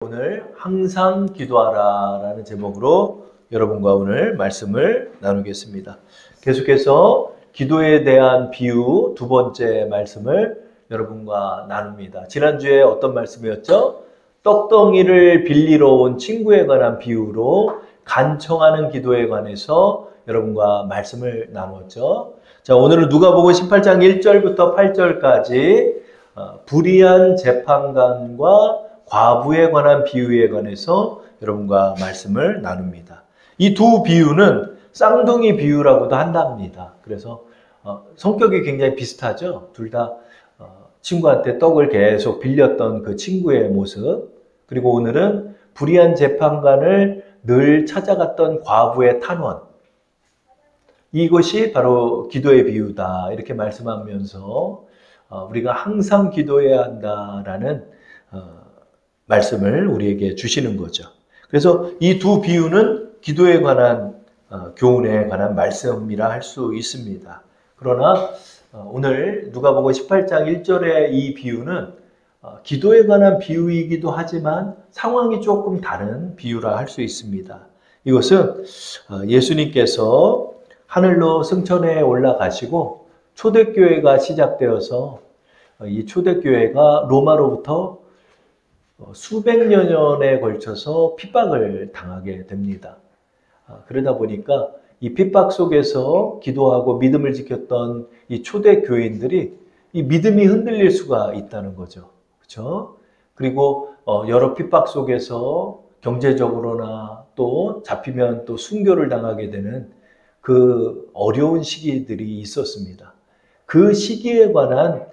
오늘 항상 기도하라 라는 제목으로 여러분과 오늘 말씀을 나누겠습니다. 계속해서 기도에 대한 비유 두 번째 말씀을 여러분과 나눕니다. 지난주에 어떤 말씀이었죠? 떡덩이를 빌리러 온 친구에 관한 비유로 간청하는 기도에 관해서 여러분과 말씀을 나누었죠. 자, 오늘은 누가복음 18장 1절부터 8절까지 불의한 재판관과 과부에 관한 비유에 관해서 여러분과 말씀을 나눕니다. 이 두 비유는 쌍둥이 비유라고도 한답니다. 그래서 성격이 굉장히 비슷하죠. 둘 다 친구한테 떡을 계속 빌렸던 그 친구의 모습, 그리고 오늘은 불의한 재판관을 늘 찾아갔던 과부의 탄원, 이것이 바로 기도의 비유다 이렇게 말씀하면서 우리가 항상 기도해야 한다라는 말씀을 우리에게 주시는 거죠. 그래서 이 두 비유는 기도에 관한 교훈에 관한 말씀이라 할 수 있습니다. 그러나 오늘 누가복음 18장 1절의 이 비유는 기도에 관한 비유이기도 하지만 상황이 조금 다른 비유라 할 수 있습니다. 이것은 예수님께서 하늘로 승천해 올라가시고 초대교회가 시작되어서 이 초대교회가 로마로부터 수백 년에 걸쳐서 핍박을 당하게 됩니다. 그러다 보니까 이 핍박 속에서 기도하고 믿음을 지켰던 이 초대 교인들이 이 믿음이 흔들릴 수가 있다는 거죠. 그렇죠? 그리고 여러 핍박 속에서 경제적으로나 또 잡히면 또 순교를 당하게 되는 그 어려운 시기들이 있었습니다. 그 시기에 관한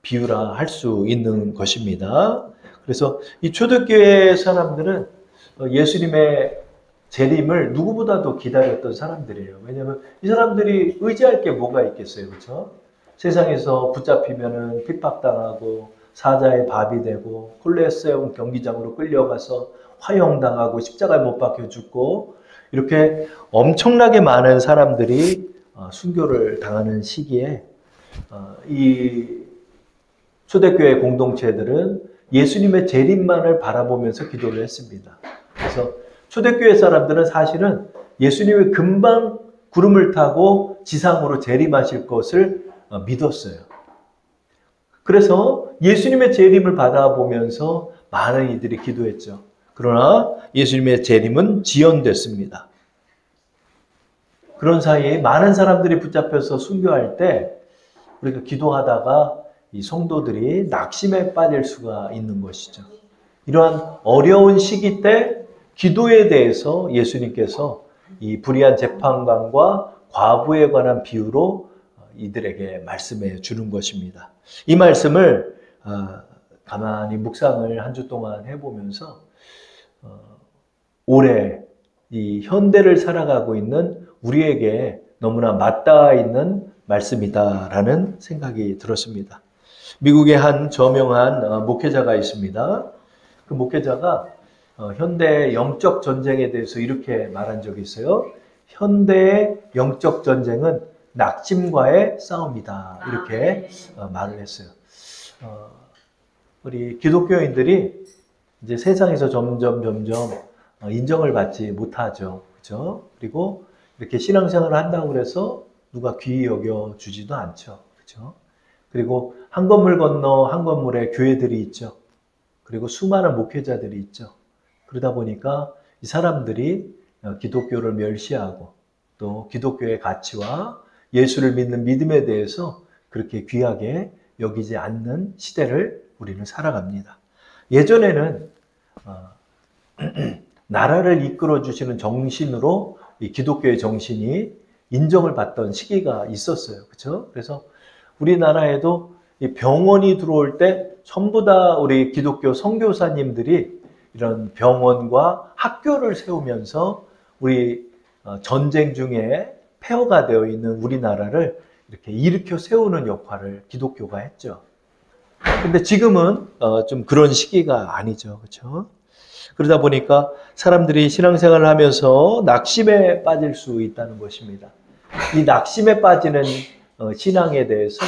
비유라 할 수 있는 것입니다. 그래서 이 초대교회 사람들은 예수님의 재림을 누구보다도 기다렸던 사람들이에요. 왜냐하면 이 사람들이 의지할 게 뭐가 있겠어요. 그렇죠? 세상에서 붙잡히면은 핍박당하고 사자의 밥이 되고 콜레세움 경기장으로 끌려가서 화형당하고 십자가에 못 박혀 죽고 이렇게 엄청나게 많은 사람들이 순교를 당하는 시기에 이 초대교회 공동체들은 예수님의 재림만을 바라보면서 기도를 했습니다. 그래서 초대교회 사람들은 사실은 예수님이 금방 구름을 타고 지상으로 재림하실 것을 믿었어요. 그래서 예수님의 재림을 바라보면서 많은 이들이 기도했죠. 그러나 예수님의 재림은 지연됐습니다. 그런 사이에 많은 사람들이 붙잡혀서 순교할 때 우리가 기도하다가 이 성도들이 낙심에 빠질 수가 있는 것이죠. 이러한 어려운 시기 때 기도에 대해서 예수님께서 이 불의한 재판관과 과부에 관한 비유로 이들에게 말씀해 주는 것입니다. 이 말씀을 가만히 묵상을 한 주 동안 해보면서 올해 이 현대를 살아가고 있는 우리에게 너무나 맞닿아 있는 말씀이다라는 생각이 들었습니다. 미국의 한 저명한 목회자가 있습니다. 그 목회자가 현대의 영적 전쟁에 대해서 이렇게 말한 적이 있어요. 현대의 영적 전쟁은 낙심과의 싸움이다. 이렇게 말을 했어요. 우리 기독교인들이 이제 세상에서 점점 인정을 받지 못하죠. 그렇죠? 그리고 이렇게 신앙생활을 한다고 해서 누가 귀히 여겨 주지도 않죠. 그렇죠? 그리고 한 건물 건너 한 건물에 교회들이 있죠. 그리고 수많은 목회자들이 있죠. 그러다 보니까 이 사람들이 기독교를 멸시하고 또 기독교의 가치와 예수를 믿는 믿음에 대해서 그렇게 귀하게 여기지 않는 시대를 우리는 살아갑니다. 예전에는 나라를 이끌어 주시는 정신으로 이 기독교의 정신이 인정을 받던 시기가 있었어요. 그렇죠? 그래서 우리나라에도 이 병원이 들어올 때 전부 다 우리 기독교 선교사님들이 이런 병원과 학교를 세우면서 우리 전쟁 중에 폐허가 되어 있는 우리나라를 이렇게 일으켜 세우는 역할을 기독교가 했죠. 근데 지금은 좀 그런 시기가 아니죠. 그렇죠? 그러다 보니까 사람들이 신앙생활을 하면서 낙심에 빠질 수 있다는 것입니다. 이 낙심에 빠지는 신앙에 대해서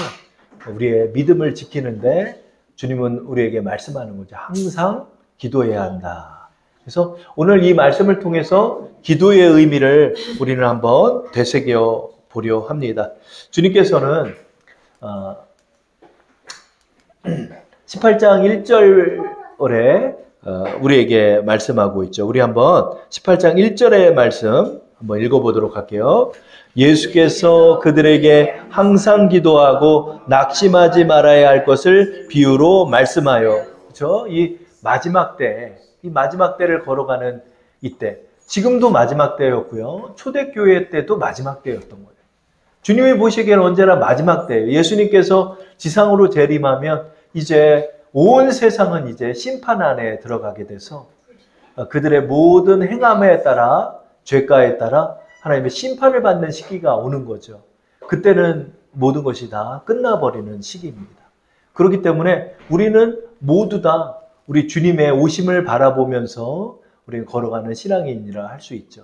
우리의 믿음을 지키는데 주님은 우리에게 말씀하는 거죠. 항상 기도해야 한다. 그래서 오늘 이 말씀을 통해서 기도의 의미를 우리는 한번 되새겨 보려 합니다. 주님께서는 18장 1절에 우리에게 말씀하고 있죠. 우리 한번 18장 1절의 말씀 한번 읽어보도록 할게요. 예수께서 그들에게 항상 기도하고 낙심하지 말아야 할 것을 비유로 말씀하여. 그렇죠? 이 마지막 때를 걸어가는 이때, 지금도 마지막 때였고요. 초대교회 때도 마지막 때였던 거예요. 주님이 보시기에는 언제나 마지막 때예요. 예수님께서 지상으로 재림하면 이제 온 세상은 이제 심판 안에 들어가게 돼서 그들의 모든 행함에 따라, 죄가에 따라 하나님의 심판을 받는 시기가 오는 거죠. 그때는 모든 것이 다 끝나버리는 시기입니다. 그렇기 때문에 우리는 모두 다 우리 주님의 오심을 바라보면서 우리는 걸어가는 신앙인이라 할 수 있죠.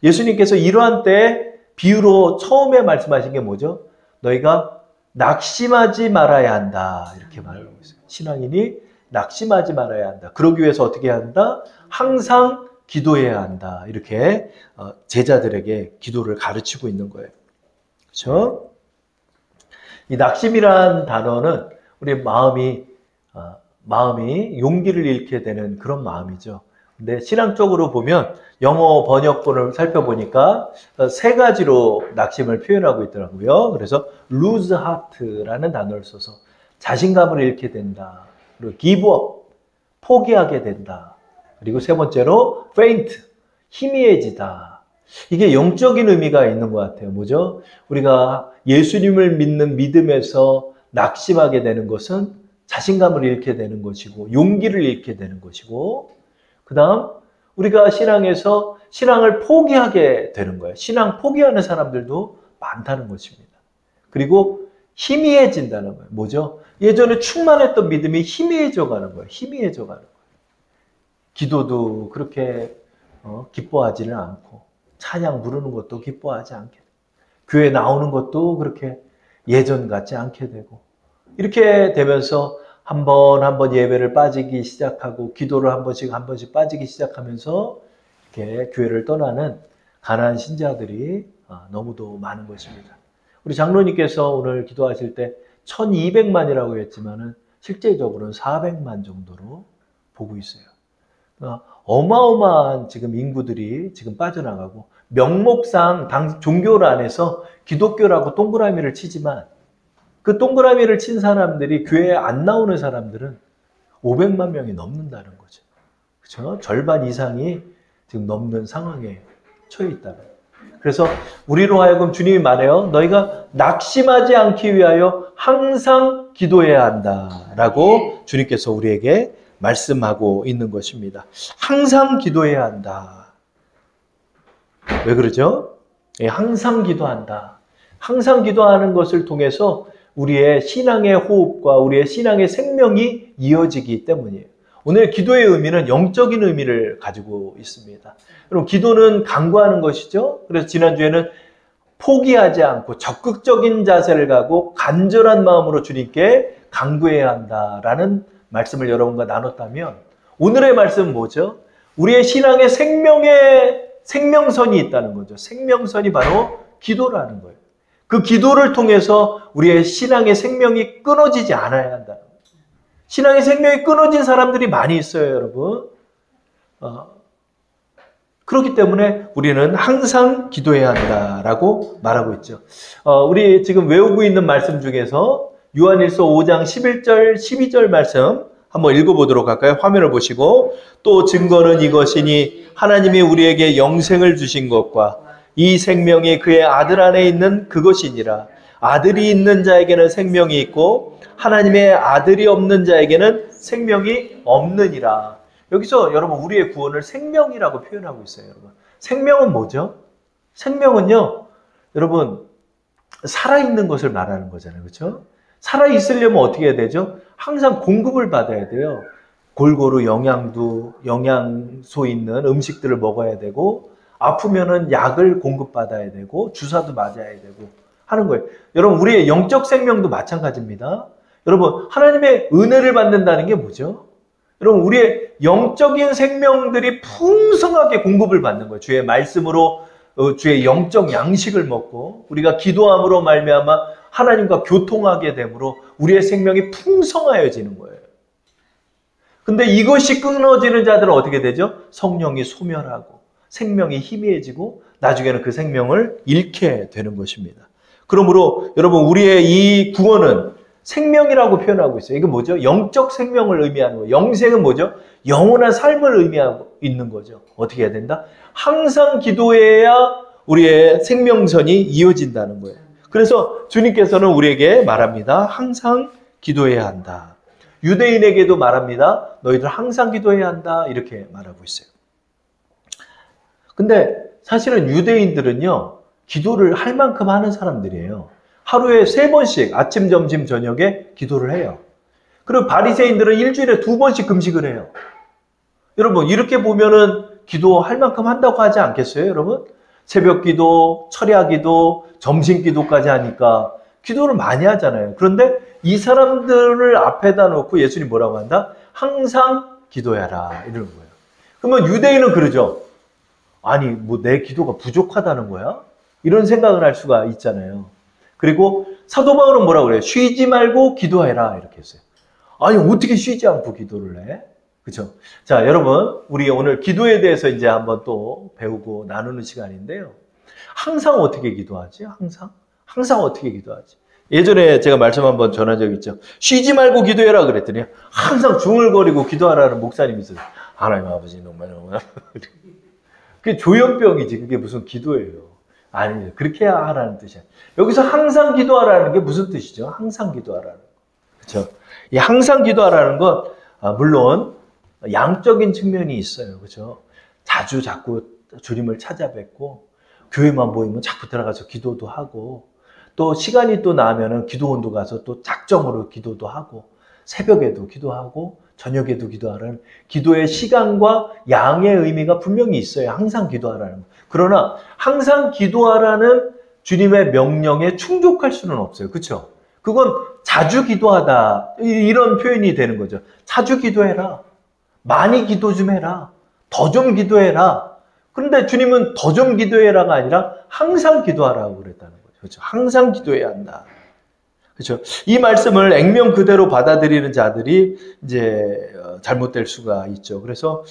예수님께서 이러한 때 비유로 처음에 말씀하신 게 뭐죠? 너희가 낙심하지 말아야 한다. 이렇게 말하고 있어요. 신앙인이 낙심하지 말아야 한다. 그러기 위해서 어떻게 해야 한다? 항상 기도해야 한다. 이렇게 제자들에게 기도를 가르치고 있는 거예요. 그렇죠? 이 낙심이란 단어는 우리 마음이 용기를 잃게 되는 그런 마음이죠. 근데 신앙적으로 보면 영어 번역본을 살펴보니까 세 가지로 낙심을 표현하고 있더라고요. 그래서 lose heart라는 단어를 써서 자신감을 잃게 된다. 그리고 give up, 포기하게 된다. 그리고 세 번째로 faint, 희미해지다. 이게 영적인 의미가 있는 것 같아요. 뭐죠? 우리가 예수님을 믿는 믿음에서 낙심하게 되는 것은 자신감을 잃게 되는 것이고 용기를 잃게 되는 것이고, 그 다음 우리가 신앙에서 신앙을 포기하게 되는 거예요. 신앙 포기하는 사람들도 많다는 것입니다. 그리고 희미해진다는 거예요. 뭐죠? 예전에 충만했던 믿음이 희미해져 가는 거예요. 희미해져 가는 거예요. 기도도 그렇게 기뻐하지는 않고, 찬양 부르는 것도 기뻐하지 않게 되고, 교회 나오는 것도 그렇게 예전 같지 않게 되고, 이렇게 되면서 한 번 예배를 빠지기 시작하고, 기도를 한 번씩 빠지기 시작하면서 이렇게 교회를 떠나는 가난한 신자들이 너무도 많은 것입니다. 우리 장로님께서 오늘 기도하실 때 1200만이라고 했지만은 실제적으로는 400만 정도로 보고 있어요. 어마어마한 지금 인구들이 지금 빠져나가고, 명목상 종교 안에서 기독교라고 동그라미를 치지만 그 동그라미를 친 사람들이 교회에 안 나오는 사람들은 500만 명이 넘는다는 거죠. 그렇죠? 절반 이상이 지금 넘는 상황에 처해 있다는 거예요. 그래서 우리로 하여금 주님이 말해요. 너희가 낙심하지 않기 위하여 항상 기도해야 한다라고 주님께서 우리에게 말씀하고 있는 것입니다. 항상 기도해야 한다. 왜 그러죠? 항상 기도한다. 항상 기도하는 것을 통해서 우리의 신앙의 호흡과 우리의 신앙의 생명이 이어지기 때문이에요. 오늘 기도의 의미는 영적인 의미를 가지고 있습니다. 여러분, 기도는 간구하는 것이죠. 그래서 지난주에는 포기하지 않고 적극적인 자세를 가고 간절한 마음으로 주님께 간구해야 한다라는 말씀을 여러분과 나눴다면, 오늘의 말씀은 뭐죠? 우리의 신앙의 생명선이 있다는 거죠. 생명선이 바로 기도라는 거예요. 그 기도를 통해서 우리의 신앙의 생명이 끊어지지 않아야 한다는 거예요. 신앙의 생명이 끊어진 사람들이 많이 있어요, 여러분. 그렇기 때문에 우리는 항상 기도해야 한다라고 말하고 있죠. 우리 지금 외우고 있는 말씀 중에서 요한일서 5장 11절, 12절 말씀 한번 읽어보도록 할까요? 화면을 보시고, 또 증거는 이것이니 하나님이 우리에게 영생을 주신 것과 이 생명이 그의 아들 안에 있는 그것이니라. 아들이 있는 자에게는 생명이 있고 하나님의 아들이 없는 자에게는 생명이 없느니라. 여기서 여러분, 우리의 구원을 생명이라고 표현하고 있어요. 여러분, 생명은 뭐죠? 생명은요, 여러분, 살아있는 것을 말하는 거잖아요. 그렇죠? 살아있으려면 어떻게 해야 되죠? 항상 공급을 받아야 돼요. 골고루 영양소 있는 음식들을 먹어야 되고, 아프면은 약을 공급받아야 되고, 주사도 맞아야 되고 하는 거예요. 여러분, 우리의 영적 생명도 마찬가지입니다. 여러분, 하나님의 은혜를 받는다는 게 뭐죠? 여러분, 우리의 영적인 생명들이 풍성하게 공급을 받는 거예요. 주의 말씀으로 주의 영적 양식을 먹고 우리가 기도함으로 말미암아 하나님과 교통하게 되므로 우리의 생명이 풍성하여지는 거예요. 근데 이것이 끊어지는 자들은 어떻게 되죠? 성령이 소멸하고 생명이 희미해지고 나중에는 그 생명을 잃게 되는 것입니다. 그러므로 여러분, 우리의 이 구원은 생명이라고 표현하고 있어요. 이게 뭐죠? 영적 생명을 의미하는 거예요. 영생은 뭐죠? 영원한 삶을 의미하고 있는 거죠. 어떻게 해야 된다? 항상 기도해야 우리의 생명선이 이어진다는 거예요. 그래서 주님께서는 우리에게 말합니다. 항상 기도해야 한다. 유대인에게도 말합니다. 너희들 항상 기도해야 한다. 이렇게 말하고 있어요. 근데 사실은 유대인들은요, 기도를 할 만큼 하는 사람들이에요. 하루에 3번씩 아침, 점심, 저녁에 기도를 해요. 그리고 바리새인들은 일주일에 2번씩 금식을 해요. 여러분, 이렇게 보면은 기도할 만큼 한다고 하지 않겠어요, 여러분? 새벽 기도, 철야 기도, 점심 기도까지 하니까 기도를 많이 하잖아요. 그런데 이 사람들을 앞에다 놓고 예수님 뭐라고 한다? 항상 기도해라, 이러는 거예요. 그러면 유대인은 그러죠. 아니, 뭐 내 기도가 부족하다는 거야? 이런 생각을 할 수가 있잖아요. 그리고 사도 바울은 뭐라고 그래요? 쉬지 말고 기도해라, 이렇게 했어요. 아니, 어떻게 쉬지 않고 기도를 해? 그렇죠? 자, 여러분, 우리 오늘 기도에 대해서 이제 한번 또 배우고 나누는 시간인데요. 항상 어떻게 기도하지? 항상 어떻게 기도하지? 예전에 제가 말씀 한번 전한 적 있죠. 쉬지 말고 기도해라 그랬더니 항상 중얼거리고 기도하라는 목사님이 있어요. 하나님 아버지 정말 그게 조현병이지. 그게 무슨 기도예요. 아니, 그렇게 하라는 뜻이야. 여기서 항상 기도하라는 게 무슨 뜻이죠? 항상 기도하라는 거. 그렇죠? 이 항상 기도하라는 건 물론 양적인 측면이 있어요. 그렇죠? 자꾸 주님을 찾아뵙고 교회만 모이면 자꾸 들어가서 기도도 하고 또 시간이 또 나면은 기도원도 가서 또 작정으로 기도도 하고 새벽에도 기도하고 저녁에도 기도하라는 기도의 시간과 양의 의미가 분명히 있어요. 항상 기도하라는 거. 그러나 항상 기도하라는 주님의 명령에 충족할 수는 없어요. 그렇죠? 그건 자주 기도하다 이런 표현이 되는 거죠. 자주 기도해라. 많이 기도 좀 해라. 더 좀 기도해라. 그런데 주님은 더 좀 기도해라가 아니라 항상 기도하라고 그랬다는 거죠. 그렇죠? 항상 기도해야 한다. 그렇죠? 이 말씀을 액면 그대로 받아들이는 자들이 이제 잘못될 수가 있죠. 그래서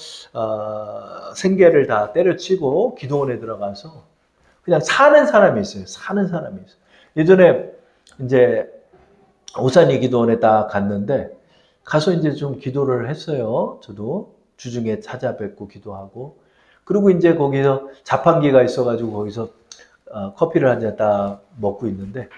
생계를 다 때려치고 기도원에 들어가서 그냥 사는 사람이 있어요. 예전에 이제 오산이 기도원에 딱 갔는데 가서 이제 좀 기도를 했어요. 저도 주중에 찾아뵙고 기도하고 그리고 이제 거기서 자판기가 있어가지고 거기서 커피를 한 잔 딱 먹고 있는데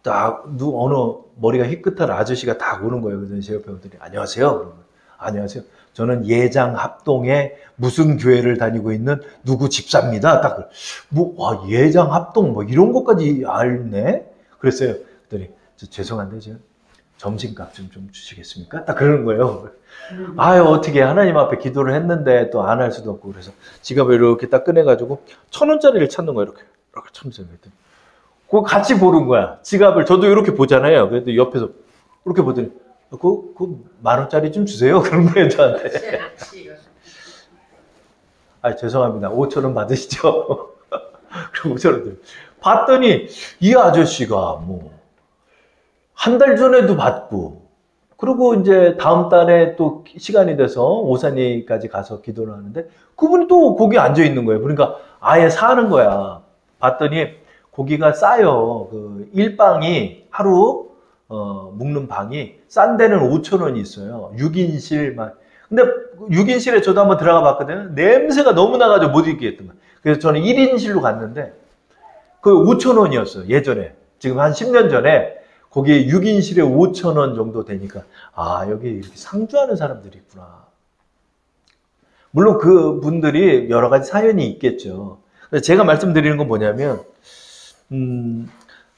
어느 머리가 희끗한 아저씨가 딱 오는 거예요. 그래서 제 옆에 오더니 안녕하세요. 그러면 안녕하세요. 저는 예장 합동에 무슨 교회를 다니고 있는 누구 집사입니다. 딱 예장 합동 뭐 이런 것까지 알네. 그랬어요. 그랬더니 죄송한데 지금 점심값 좀 주시겠습니까? 딱 그러는 거예요. 아유, 어떻게 하나님 앞에 기도를 했는데 또 안 할 수도 없고 그래서 지갑을 이렇게 딱 꺼내가지고 1,000원짜리를 찾는 거예요. 이렇게 찾으면서 그랬더니 그거 같이 보는 거야. 지갑을 저도 이렇게 보잖아요. 그래도 옆에서 이렇게 보더니 그 10,000원짜리 좀 주세요. 그런 거예요, 저한테. 아, 죄송합니다. 5,000원 받으시죠. 그리고 5,000원 봤더니 이 아저씨가 뭐 한 달 전에도 받고 그리고 이제 다음 달에 또 시간이 돼서 오산리까지 가서 기도를 하는데 그분이 또 거기 앉아 있는 거예요. 그러니까 아예 사는 거야. 봤더니 고기가 싸요. 그 1방이 하루 묵는 방이 싼 데는 5,000원이 있어요. 6인실만. 근데 6인실에 저도 한번 들어가 봤거든요. 냄새가 너무 나가지고 못 있겠더만. 그래서 저는 1인실로 갔는데 그 5,000원이었어요. 예전에. 지금 한 10년 전에 거기에 6인실에 5,000원 정도 되니까 여기 이렇게 상주하는 사람들이 있구나. 물론 그 분들이 여러 가지 사연이 있겠죠. 제가 말씀드리는 건 뭐냐면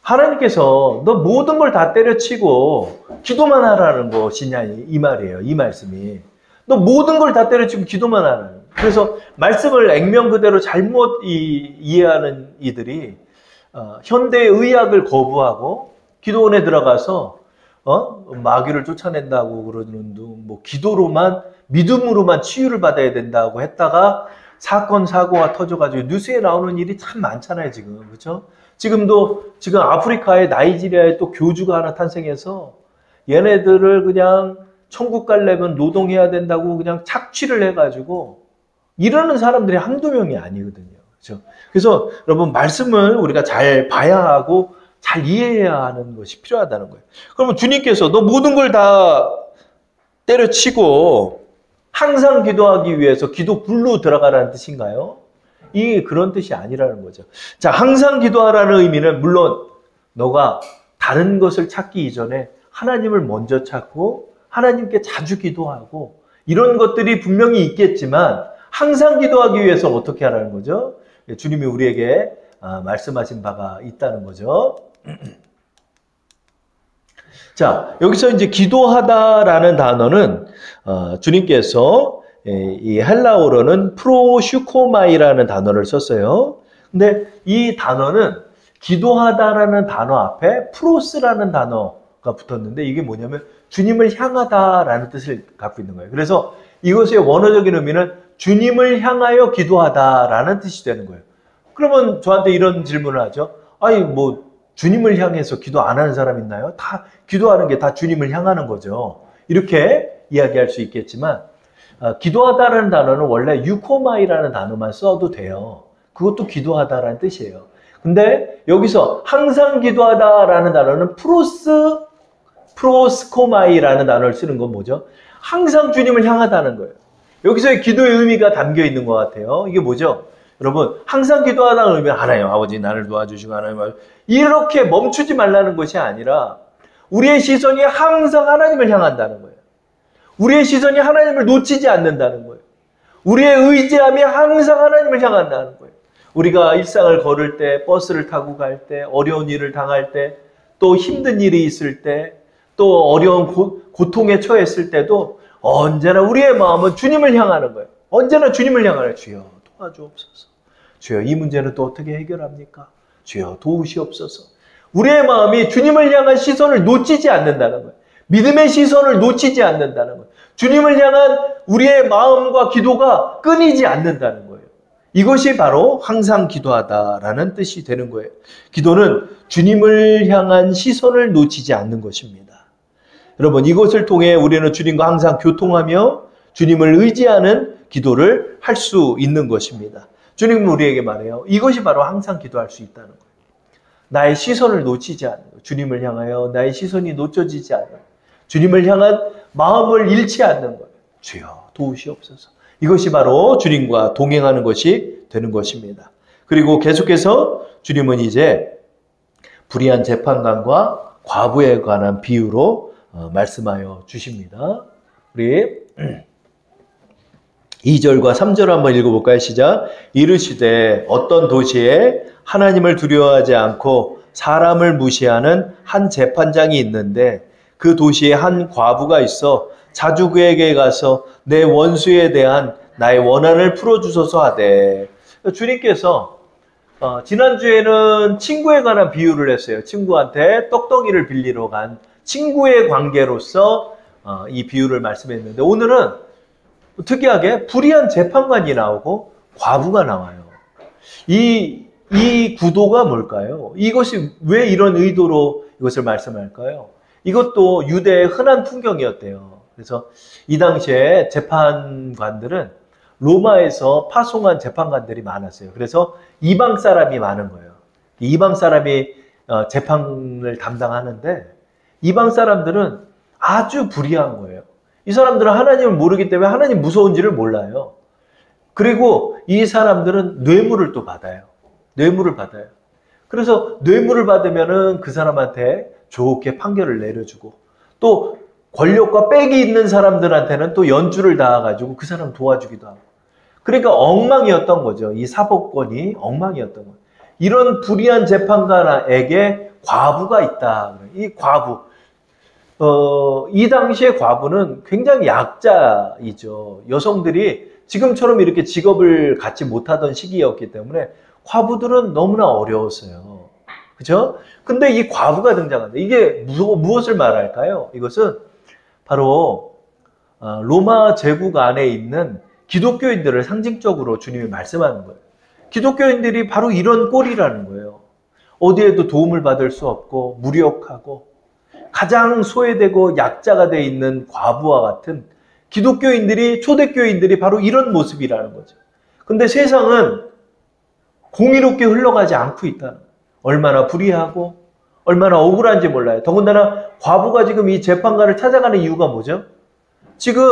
하나님께서 너 모든 걸 다 때려치고 기도만 하라는 것이냐 이 말이에요. 이 말씀이. 너 모든 걸 다 때려치고 기도만 하라는. 그래서 말씀을 액면 그대로 잘못 이해하는 이들이 현대의학을 거부하고 기도원에 들어가서 마귀를 쫓아낸다고 그러는 뭐 기도로만 믿음으로만 치유를 받아야 된다고 했다가 사건 사고가 터져가지고 뉴스에 나오는 일이 참 많잖아요 지금. 그렇죠? 지금 아프리카의 나이지리아에 또 교주가 하나 탄생해서 얘네들을 그냥 천국 가려면 노동해야 된다고 그냥 착취를 해가지고 이러는 사람들이 한두 명이 아니거든요. 그렇죠? 그래서 여러분 말씀을 우리가 잘 봐야 하고 잘 이해해야 하는 것이 필요하다는 거예요. 그러면 주님께서 너 모든 걸 다 때려치고 항상 기도하기 위해서 기도 굴로 들어가라는 뜻인가요? 이게 그런 뜻이 아니라는 거죠. 자, 항상 기도하라는 의미는 물론 너가 다른 것을 찾기 이전에 하나님을 먼저 찾고 하나님께 자주 기도하고 이런 것들이 분명히 있겠지만 항상 기도하기 위해서 어떻게 하라는 거죠? 주님이 우리에게 말씀하신 바가 있다는 거죠. 자, 여기서 이제 기도하다라는 단어는 주님께서 이 헬라어로는 프로슈코마이라는 단어를 썼어요. 근데 이 단어는 기도하다라는 단어 앞에 프로스라는 단어가 붙었는데 이게 뭐냐면 주님을 향하다라는 뜻을 갖고 있는 거예요. 그래서 이것의 원어적인 의미는 주님을 향하여 기도하다라는 뜻이 되는 거예요. 그러면 저한테 이런 질문을 하죠. 아니 뭐 주님을 향해서 기도 안 하는 사람 있나요? 다 기도하는 게 다 주님을 향하는 거죠. 이렇게 이야기할 수 있겠지만 기도하다라는 단어는 원래 유코마이라는 단어만 써도 돼요. 그것도 기도하다라는 뜻이에요. 근데 여기서 항상 기도하다라는 단어는 프로스코마이라는 단어를 쓰는 건 뭐죠? 항상 주님을 향하다는 거예요. 여기서의 기도의 의미가 담겨 있는 것 같아요. 이게 뭐죠? 여러분 항상 기도하다는 의미는 하나님 아버지 나를 도와주시고 하나님 이렇게 멈추지 말라는 것이 아니라 우리의 시선이 항상 하나님을 향한다는 거예요. 우리의 시선이 하나님을 놓치지 않는다는 거예요. 우리의 의지함이 항상 하나님을 향한다는 거예요. 우리가 일상을 걸을 때, 버스를 타고 갈 때, 어려운 일을 당할 때, 또 힘든 일이 있을 때, 또 어려운 고통에 처했을 때도 언제나 우리의 마음은 주님을 향하는 거예요. 언제나 주님을 향하는 주여 도와주옵소서. 주여 이 문제는 또 어떻게 해결합니까? 주여 도우시옵소서. 우리의 마음이 주님을 향한 시선을 놓치지 않는다는 거예요. 믿음의 시선을 놓치지 않는다는 거예요. 주님을 향한 우리의 마음과 기도가 끊이지 않는다는 거예요. 이것이 바로 항상 기도하다라는 뜻이 되는 거예요. 기도는 주님을 향한 시선을 놓치지 않는 것입니다. 여러분 이것을 통해 우리는 주님과 항상 교통하며 주님을 의지하는 기도를 할 수 있는 것입니다. 주님은 우리에게 말해요. 이것이 바로 항상 기도할 수 있다는 거예요. 나의 시선을 놓치지 않는 거예요. 주님을 향하여 나의 시선이 놓쳐지지 않는 거예요. 주님을 향한 마음을 잃지 않는 거예요. 주여 도우시옵소서. 이것이 바로 주님과 동행하는 것이 되는 것입니다. 그리고 계속해서 주님은 이제 불의한 재판관과 과부에 관한 비유로 말씀하여 주십니다. 우리 2절과 3절 한번 읽어볼까요? 시작. 이르시되 어떤 도시에 하나님을 두려워하지 않고 사람을 무시하는 한 재판장이 있는데 그 도시에 한 과부가 있어 자주 그에게 가서 내 원수에 대한 나의 원한을 풀어주소서 하되. 주님께서 지난주에는 친구에 관한 비유를 했어요. 친구한테 떡덩이를 빌리러 간 친구의 관계로서 이 비유를 말씀했는데 오늘은 특이하게 불의한 재판관이 나오고 과부가 나와요. 이 구도가 뭘까요? 이것이 왜 이런 의도로 이것을 말씀할까요? 이것도 유대의 흔한 풍경이었대요. 그래서 이 당시에 재판관들은 로마에서 파송한 재판관들이 많았어요. 그래서 이방 사람이 많은 거예요. 이방 사람이 재판을 담당하는데 이방 사람들은 아주 불의한 거예요. 이 사람들은 하나님을 모르기 때문에 하나님 무서운지를 몰라요. 그리고 이 사람들은 뇌물을 또 받아요. 뇌물을 받아요. 그래서 뇌물을 받으면은 그 사람한테 좋게 판결을 내려주고 또 권력과 빽이 있는 사람들한테는 또 연주를 닿아가지고 그 사람 도와주기도 하고. 그러니까 엉망이었던 거죠. 이 사법권이 엉망이었던 거예요. 이런 불의한 재판관에게 과부가 있다. 이 과부. 이 당시의 과부는 굉장히 약자이죠. 여성들이 지금처럼 이렇게 직업을 갖지 못하던 시기였기 때문에 과부들은 너무나 어려웠어요. 그죠? 근데 이 과부가 등장한다. 이게 무엇을 말할까요? 이것은 바로 로마 제국 안에 있는 기독교인들을 상징적으로 주님이 말씀하는 거예요. 기독교인들이 바로 이런 꼴이라는 거예요. 어디에도 도움을 받을 수 없고 무력하고 가장 소외되고 약자가 되어 있는 과부와 같은 기독교인들이, 초대교인들이 바로 이런 모습이라는 거죠. 근데 세상은 공의롭게 흘러가지 않고 있다는 거예요. 얼마나 불의하고 얼마나 억울한지 몰라요. 더군다나 과부가 지금 이 재판관을 찾아가는 이유가 뭐죠? 지금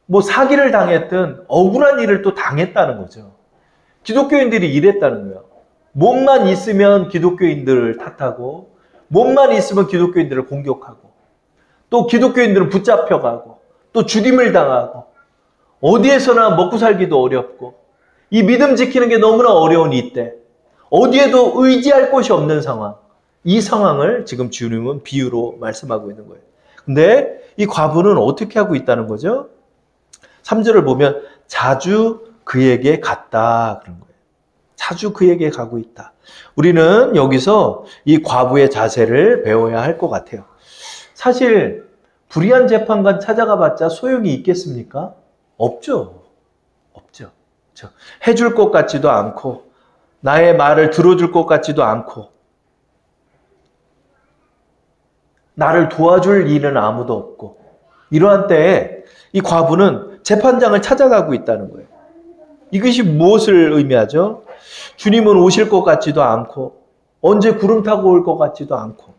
뭐 사기를 당했든 억울한 일을 또 당했다는 거죠. 기독교인들이 이랬다는 거예요. 몸만 있으면 기독교인들을 탓하고 몸만 있으면 기독교인들을 공격하고 또 기독교인들은 붙잡혀가고 또 죽임을 당하고 어디에서나 먹고 살기도 어렵고 이 믿음 지키는 게 너무나 어려운 이때 어디에도 의지할 곳이 없는 상황, 이 상황을 지금 주님은 비유로 말씀하고 있는 거예요. 근데 이 과부는 어떻게 하고 있다는 거죠? 3절을 보면 자주 그에게 갔다 그런 거예요. 자주 그에게 가고 있다. 우리는 여기서 이 과부의 자세를 배워야 할 것 같아요. 사실 불의한 재판관 찾아가 봤자 소용이 있겠습니까? 없죠. 없죠. 해줄 것 같지도 않고 나의 말을 들어줄 것 같지도 않고 나를 도와줄 일은 아무도 없고 이러한 때에 이 과부는 재판장을 찾아가고 있다는 거예요. 이것이 무엇을 의미하죠? 주님은 오실 것 같지도 않고 언제 구름 타고 올 것 같지도 않고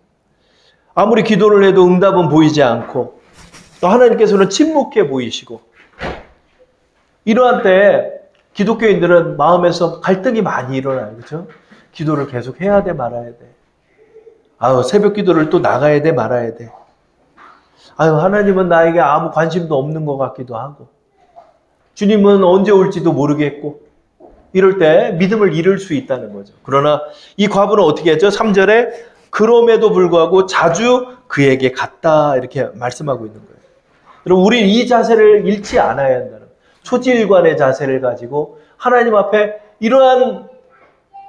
아무리 기도를 해도 응답은 보이지 않고 또 하나님께서는 침묵해 보이시고 이러한 때에 기독교인들은 마음에서 갈등이 많이 일어나요. 그렇죠? 기도를 계속 해야 돼 말아야 돼. 새벽 기도를 또 나가야 돼 말아야 돼. 하나님은 나에게 아무 관심도 없는 것 같기도 하고 주님은 언제 올지도 모르겠고 이럴 때 믿음을 잃을 수 있다는 거죠. 그러나 이 과부는 어떻게 했죠? 3절에 그럼에도 불구하고 자주 그에게 갔다 이렇게 말씀하고 있는 거예요. 여러분 우리는 이 자세를 잃지 않아야 한다는 거예요. 초지일관의 자세를 가지고 하나님 앞에 이러한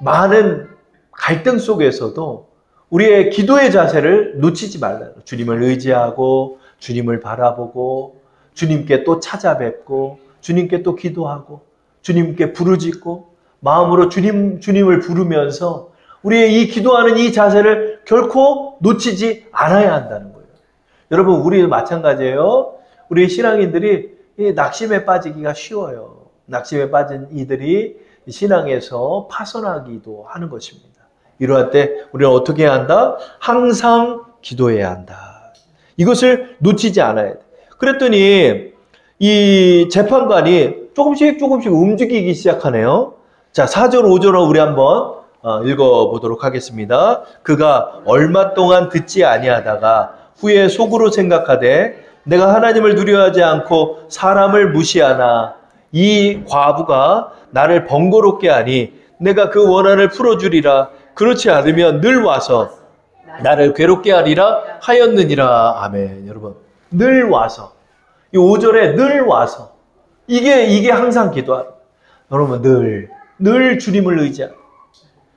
많은 갈등 속에서도 우리의 기도의 자세를 놓치지 말라는 거예요. 주님을 의지하고 주님을 바라보고 주님께 또 찾아뵙고 주님께 또 기도하고 주님께 부르짖고 마음으로 주님을 부르면서 우리의 이 기도하는 이 자세를 결코 놓치지 않아야 한다는 거예요. 여러분 우리도 마찬가지예요. 우리 신앙인들이 이 낙심에 빠지기가 쉬워요. 낙심에 빠진 이들이 신앙에서 파선하기도 하는 것입니다. 이러할 때 우리는 어떻게 해야 한다? 항상 기도해야 한다. 이것을 놓치지 않아야 돼. 그랬더니 이 재판관이 조금씩 움직이기 시작하네요. 자, 4절, 5절을 우리 한번 읽어보도록 하겠습니다. 그가 얼마 동안 듣지 아니하다가 후에 속으로 생각하되 내가 하나님을 두려워하지 않고 사람을 무시하나 이 과부가 나를 번거롭게 하니 내가 그 원한을 풀어주리라. 그렇지 않으면 늘 와서 나를 괴롭게 하리라 하였느니라. 아멘. 여러분 늘 와서 이 5절에 늘 와서 이게 항상 기도하는 여러분 늘 주님을 의지하는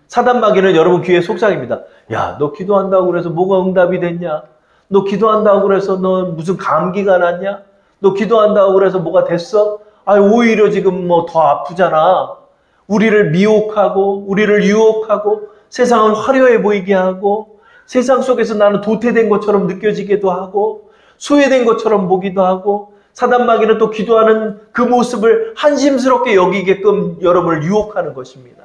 사단 마귀는 여러분 귀에 속삭입니다. 야, 너 기도한다고 그래서 뭐가 응답이 됐냐? 너 기도한다고 그래서 너 무슨 감기가 났냐? 너 기도한다고 그래서 뭐가 됐어? 오히려 지금 뭐 더 아프잖아. 우리를 미혹하고 우리를 유혹하고 세상을 화려해 보이게 하고 세상 속에서 나는 도태된 것처럼 느껴지기도 하고 소외된 것처럼 보기도 하고 사단 마귀는 또 기도하는 그 모습을 한심스럽게 여기게끔 여러분을 유혹하는 것입니다.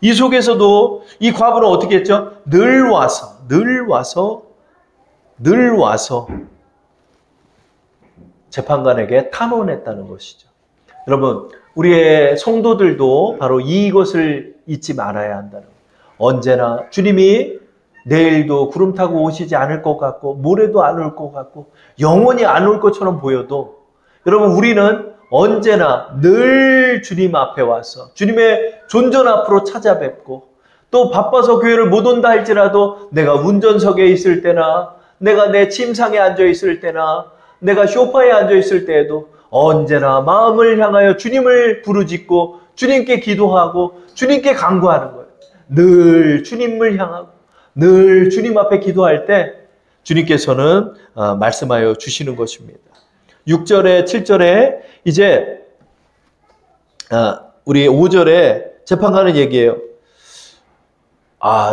이 속에서도 이 과부는 어떻게 했죠? 늘 와서 재판관에게 탄원했다는 것이죠. 여러분 우리의 성도들도 바로 이것을 잊지 말아야 한다는 거예요. 언제나 주님이 내일도 구름 타고 오시지 않을 것 같고 모레도 안 올 것 같고 영원히 안 올 것처럼 보여도 여러분 우리는 언제나 늘 주님 앞에 와서 주님의 존전 앞으로 찾아뵙고 또 바빠서 교회를 못 온다 할지라도 내가 운전석에 있을 때나 내가 내 침상에 앉아 있을 때나 내가 소파에 앉아 있을 때에도 언제나 마음을 향하여 주님을 부르짖고 주님께 기도하고 주님께 간구하는 거예요. 늘 주님을 향하고 늘 주님 앞에 기도할 때 주님께서는 말씀하여 주시는 것입니다. 6절에 7절에 이제 우리 5절에 재판관은 얘기해요.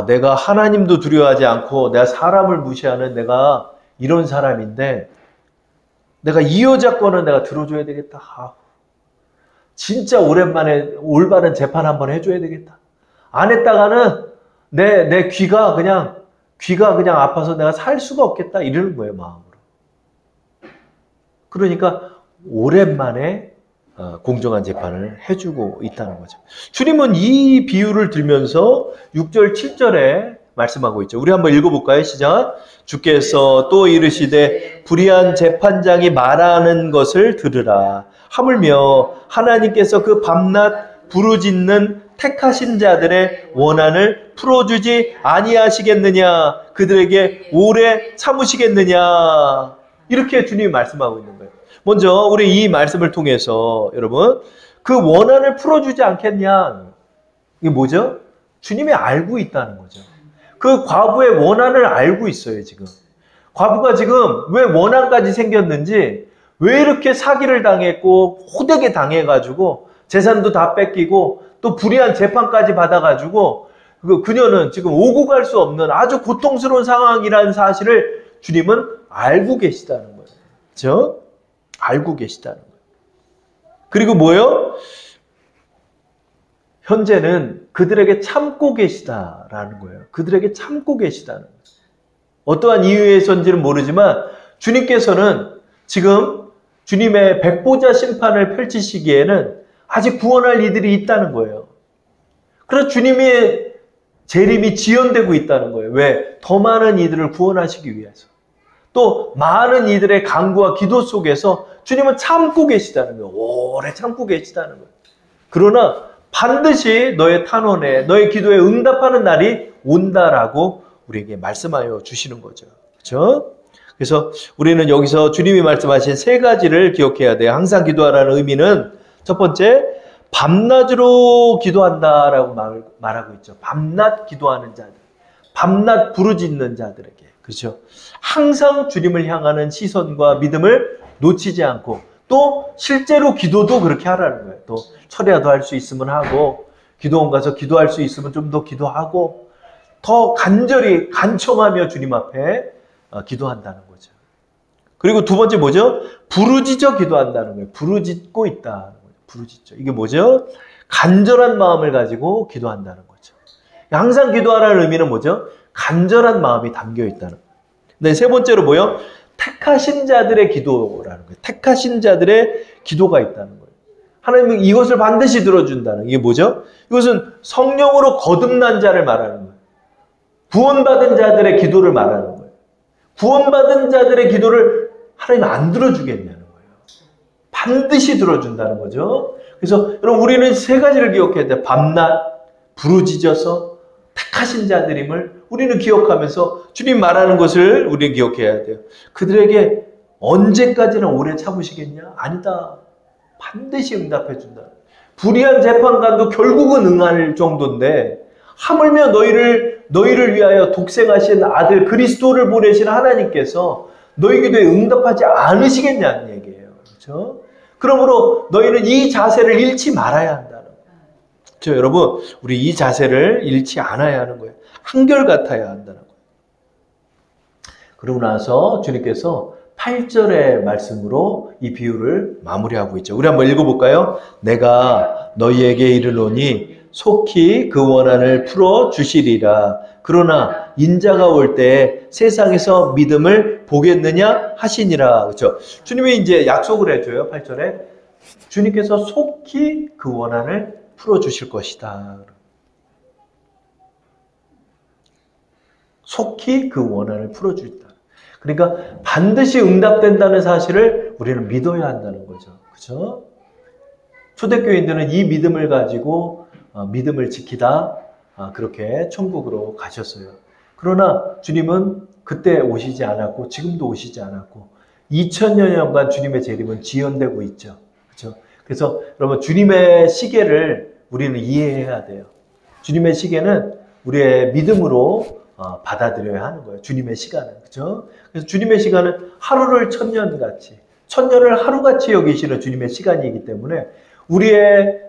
내가 하나님도 두려워하지 않고 내가 사람을 무시하는 내가 이런 사람인데 내가 이 여자권은 내가 들어줘야 되겠다. 진짜 오랜만에 올바른 재판 한번 해줘야 되겠다. 안 했다가는 내 귀가 그냥 아파서 내가 살 수가 없겠다. 이러는 거예요, 마음으로. 그러니까 오랜만에 공정한 재판을 해주고 있다는 거죠. 주님은 이 비유를 들면서 6절, 7절에 말씀하고 있죠. 우리 한번 읽어볼까요? 시작. 주께서 또 이르시되 불의한 재판장이 말하는 것을 들으라. 하물며 하나님께서 그 밤낮 부르짖는 택하신 자들의 원한을 풀어주지 아니하시겠느냐. 그들에게 오래 참으시겠느냐. 이렇게 주님이 말씀하고 있는 거예요. 먼저 우리 이 말씀을 통해서 여러분 그 원한을 풀어주지 않겠냐. 이게 뭐죠? 주님이 알고 있다는 거죠. 그 과부의 원한을 알고 있어요, 지금. 과부가 지금 왜 원한까지 생겼는지, 왜 이렇게 사기를 당했고 호되게 당해가지고 재산도 다 뺏기고 또 불의한 재판까지 받아가지고 그녀는 지금 오고 갈 수 없는 아주 고통스러운 상황이라는 사실을 주님은 알고 계시다는 거예요. 그렇죠? 알고 계시다는 거예요. 그리고 뭐예요? 현재는 그들에게 참고 계시다라는 거예요. 그들에게 참고 계시다는 거예요. 어떠한 이유에서인지는 모르지만 주님께서는 지금 주님의 백보자 심판을 펼치시기에는 아직 구원할 이들이 있다는 거예요. 그래서 주님의 재림이 지연되고 있다는 거예요. 왜? 더 많은 이들을 구원하시기 위해서. 또 많은 이들의 간구와 기도 속에서 주님은 참고 계시다는 거예요. 오래 참고 계시다는 거예요. 그러나 반드시 너의 탄원에, 너의 기도에 응답하는 날이 온다라고 우리에게 말씀하여 주시는 거죠. 그렇죠? 그래서 우리는 여기서 주님이 말씀하신 세 가지를 기억해야 돼요. 항상 기도하라는 의미는 첫 번째, 밤낮으로 기도한다라고 말하고 있죠. 밤낮 기도하는 자들, 밤낮 부르짖는 자들에게. 그렇죠? 항상 주님을 향하는 시선과 믿음을 놓치지 않고 또 실제로 기도도 그렇게 하라는 거예요. 또 철야도 할 수 있으면 하고 기도원 가서 기도할 수 있으면 좀 더 기도하고 더 간절히 간청하며 주님 앞에 기도한다는 거죠. 그리고 두 번째 뭐죠? 부르짖어 기도한다는 거예요. 부르짖고 있다는 거예요. 부르짖죠. 이게 뭐죠? 간절한 마음을 가지고 기도한다는 거죠. 항상 기도하라는 의미는 뭐죠? 간절한 마음이 담겨 있다는 거예요. 네, 세 번째로 뭐요? 택하신 자들의 기도라는 거예요. 택하신 자들의 기도가 있다는 거예요. 하나님은 이것을 반드시 들어준다는, 이게 뭐죠? 이것은 성령으로 거듭난 자를 말하는 거예요. 구원받은 자들의 기도를 말하는 거예요. 구원받은 자들의 기도를 하나님 안 들어주겠냐는 거예요. 반드시 들어준다는 거죠. 그래서 여러분 우리는 세 가지를 기억해야 돼요. 밤낮 부르짖어서 택하신 자들임을 우리는 기억하면서 주님 말하는 것을 우리는 기억해야 돼요. 그들에게 언제까지나 오래 참으시겠냐? 아니다. 반드시 응답해 준다. 불의한 재판관도 결국은 응할 정도인데 하물며 너희를 위하여 독생하신 아들 그리스도를 보내신 하나님께서 너희 기도에 응답하지 않으시겠냐는 얘기예요. 그렇죠? 그러므로 너희는 이 자세를 잃지 말아야 한다는 거예요. 그렇죠? 여러분, 우리 이 자세를 잃지 않아야 하는 거예요. 한결같아야 한다는 거예요. 그러고 나서 주님께서 8절의 말씀으로 이 비유를 마무리하고 있죠. 우리 한번 읽어볼까요? 내가 너희에게 이르노니 속히 그 원한을 풀어 주시리라. 그러나 인자가 올 때 세상에서 믿음을 보겠느냐 하시니라. 그렇죠? 주님이 이제 약속을 해줘요. 8절에 주님께서 속히 그 원한을 풀어 주실 것이다. 속히 그 원한을 풀어 주겠다. 그러니까 반드시 응답된다는 사실을 우리는 믿어야 한다는 거죠. 그렇죠? 초대교인들은 이 믿음을 가지고 믿음을 지키다 그렇게 천국으로 가셨어요. 그러나 주님은 그때 오시지 않았고 지금도 오시지 않았고 2000여 년간 주님의 재림은 지연되고 있죠. 그렇죠? 그래서 여러분 주님의 시계를 우리는 이해해야 돼요. 주님의 시계는 우리의 믿음으로 받아들여야 하는 거예요. 주님의 시간은. 그죠? 그래서 주님의 시간은 하루를 천년같이, 천년을 하루같이 여기시는 주님의 시간이기 때문에 우리의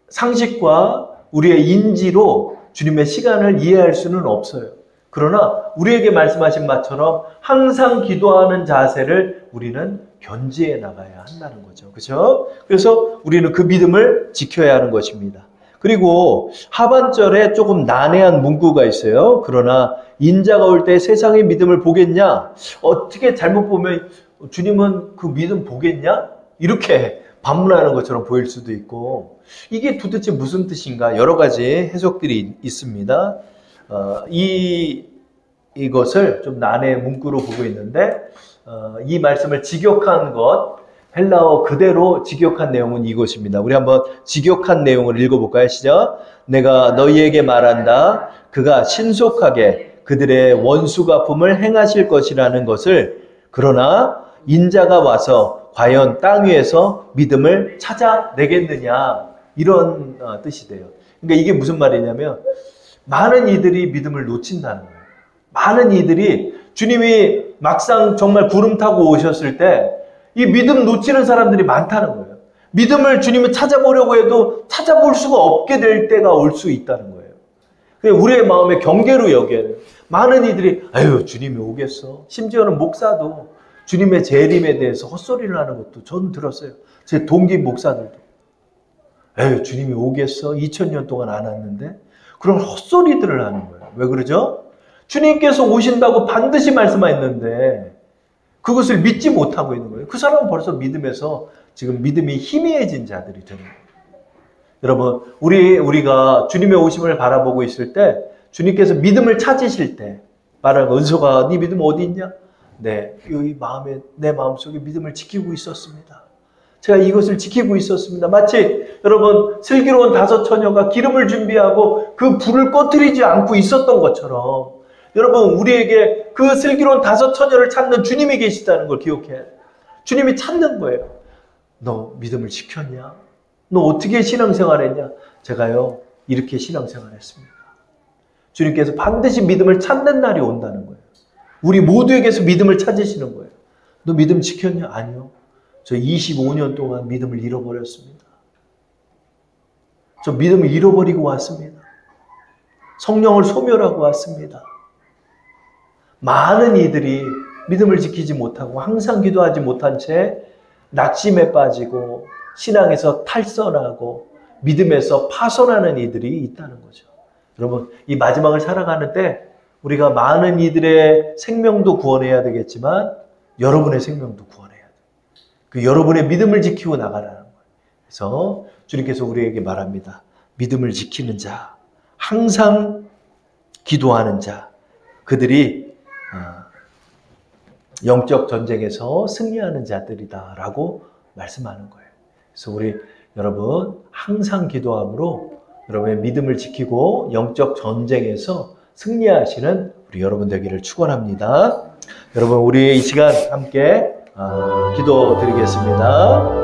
상식과 우리의 인지로 주님의 시간을 이해할 수는 없어요. 그러나 우리에게 말씀하신 바처럼 항상 기도하는 자세를 우리는 견지해 나가야 한다는 거죠. 그죠? 그래서 우리는 그 믿음을 지켜야 하는 것입니다. 그리고 하반절에 조금 난해한 문구가 있어요. 그러나 인자가 올 때 세상의 믿음을 보겠냐? 어떻게 잘못 보면 주님은 그 믿음 보겠냐? 이렇게 반문하는 것처럼 보일 수도 있고, 이게 도대체 무슨 뜻인가? 여러 가지 해석들이 있습니다. 이것을 좀 난해의 문구로 보고 있는데, 이 말씀을 직역한 것, 헬라어 그대로 직역한 내용은 이것입니다. 우리 한번 직역한 내용을 읽어볼까요? 시작. 내가 너희에게 말한다. 그가 신속하게 그들의 원수 갚음을 행하실 것이라는 것을, 그러나 인자가 와서 과연 땅 위에서 믿음을 찾아내겠느냐, 이런 뜻이 돼요. 그러니까 이게 무슨 말이냐면 많은 이들이 믿음을 놓친다는 거예요. 많은 이들이 주님이 막상 정말 구름 타고 오셨을 때 이 믿음 놓치는 사람들이 많다는 거예요. 믿음을 주님을 찾아보려고 해도 찾아볼 수가 없게 될 때가 올 수 있다는 거예요. 우리의 마음에 경계로 여겨야 돼요. 많은 이들이 아유 주님이 오겠어. 심지어는 목사도 주님의 재림에 대해서 헛소리를 하는 것도 저는 들었어요. 제 동기 목사들도 에휴 주님이 오겠어? 2000년 동안 안 왔는데? 그런 헛소리들을 하는 거예요. 왜 그러죠? 주님께서 오신다고 반드시 말씀하셨는데 그것을 믿지 못하고 있는 거예요. 그 사람은 벌써 믿음에서 지금 믿음이 희미해진 자들이 되는 거예요. 여러분, 우리가 주님의 오심을 바라보고 있을 때 주님께서 믿음을 찾으실 때 말하는 은서가 네 믿음 어디 있냐? 네, 내 마음속에 믿음을 지키고 있었습니다. 제가 이것을 지키고 있었습니다. 마치 여러분 슬기로운 5 처녀가 기름을 준비하고 그 불을 꺼뜨리지 않고 있었던 것처럼 여러분 우리에게 그 슬기로운 5 처녀를 찾는 주님이 계시다는 걸 기억해야 돼요. 주님이 찾는 거예요. 너 믿음을 지켰냐? 너 어떻게 신앙생활했냐? 제가요 이렇게 신앙생활했습니다. 주님께서 반드시 믿음을 찾는 날이 온다는 거예요. 우리 모두에게서 믿음을 찾으시는 거예요. 너 믿음 지켰냐? 아니요. 저 25년 동안 믿음을 잃어버렸습니다. 저 믿음을 잃어버리고 왔습니다. 성령을 소멸하고 왔습니다. 많은 이들이 믿음을 지키지 못하고 항상 기도하지 못한 채 낙심에 빠지고 신앙에서 탈선하고 믿음에서 파손하는 이들이 있다는 거죠. 여러분, 이 마지막을 살아가는 때 우리가 많은 이들의 생명도 구원해야 되겠지만 여러분의 생명도 구원해야 돼요. 그 여러분의 믿음을 지키고 나가라는 거예요. 그래서 주님께서 우리에게 말합니다. 믿음을 지키는 자, 항상 기도하는 자, 그들이 영적 전쟁에서 승리하는 자들이다 라고 말씀하는 거예요. 그래서 우리 여러분 항상 기도함으로 여러분의 믿음을 지키고 영적 전쟁에서 승리하시는 우리 여러분 되기를 축원합니다. 여러분 우리 이 시간 함께 기도 드리겠습니다.